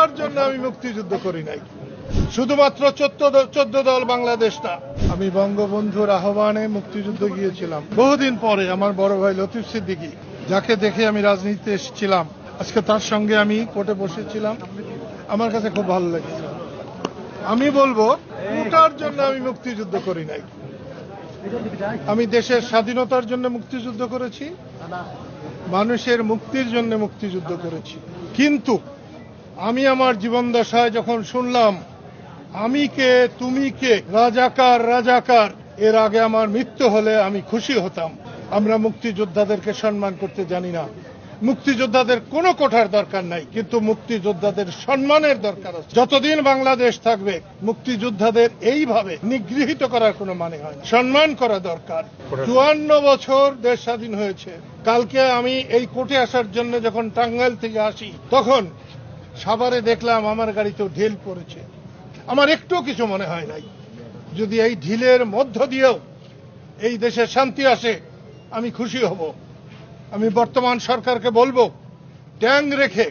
কোটার জন্য আমি মুক্তিযুদ্ধ করি নাই, শুধুমাত্র 14 দল বাংলাদেশ না। আমি বঙ্গবন্ধুর আহ্বানে মুক্তিযুদ্ধ গিয়েছিলাম বহুদিন পরে। আমার বড় ভাই লতিফ সিদ্দিকী, যাকে দেখে আমি রাজনীতিতে এসেছিলাম, আজকে তার সঙ্গে আমি কোর্টে বসেছিলাম। আমার কাছে খুব ভালো লেগেছে। আমি বলবো, কোটার জন্য আমি মুক্তিযুদ্ধ করি নাই। আমি দেশের স্বাধীনতার জন্য মুক্তিযুদ্ধ করেছি, মানুষের মুক্তির জন্য মুক্তিযুদ্ধ করেছি। কিন্তু আমি আমার জীবন দশায় যখন শুনলাম আমি কে তুমি কে, রাজাকার রাজাকার, এর আগে আমার মৃত্যু হলে আমি খুশি হতাম। আমরা মুক্তিযোদ্ধাদেরকে সম্মান করতে জানি না। মুক্তিযোদ্ধাদের কোনো কোঠার দরকার নাই, কিন্তু মুক্তিযোদ্ধাদের সম্মানের দরকার আছে। যতদিন বাংলাদেশ থাকবে মুক্তিযোদ্ধাদের এইভাবে নিগৃহীত করার কোনো মানে হয় না। সম্মান করা দরকার। 54 বছর দেশ স্বাধীন হয়েছে। কালকে আমি এই কোর্টে আসার জন্য যখন টাঙ্গাইল থেকে আসি, তখন সাভারে দেখলাম আমার গাড়িতেও ঢিল পড়েছে। আমার একটু কিছু মনে হয় নাই। যদি এই ঢিলের মধ্য দিয়েও এই দেশে শান্তি আসে, আমি খুশি হব। আমি বর্তমান সরকারকে বলবো, ট্যাঙ্ক রেখে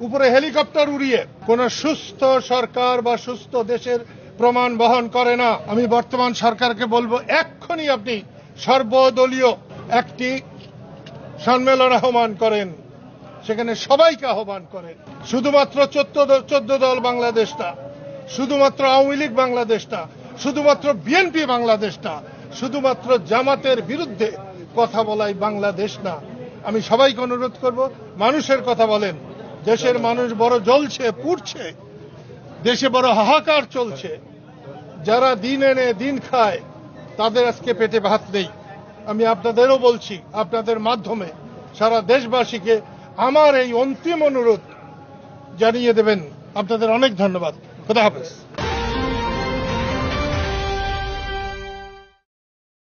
উপরে হেলিকপ্টার উড়িয়ে কোন সুস্থ সরকার বা সুস্থ দেশের প্রমাণ বহন করে না। আমি বর্তমান সরকারকে বলবো, এক্ষুনি আপনি সর্বদলীয় একটি সম্মেলন আহ্বান করেন, সেখানে সবাইকে আহ্বান করেন। শুধুমাত্র 14 দল বাংলাদেশ না, শুধুমাত্র আওয়ামী লীগ বাংলাদেশ না, শুধুমাত্র বিএনপি বাংলাদেশ না, শুধুমাত্র জামাতের বিরুদ্ধে কথা বলাই বাংলাদেশ না। আমি সবাইকে অনুরোধ করব, মানুষের কথা বলেন। দেশের মানুষ বড় জ্বলছে, পুড়ছে, দেশে বড় হাহাকার চলছে। যারা দিন এনে দিন খায়, তাদের আজকে পেটে ভাত নেই। আমি আপনাদেরও বলছি, আপনাদের মাধ্যমে সারা দেশবাসীকে আমার এই অন্তিম অনুরোধ জানিয়ে দেবেন। আপনাদের অনেক ধন্যবাদ। খোদা হাফেজ।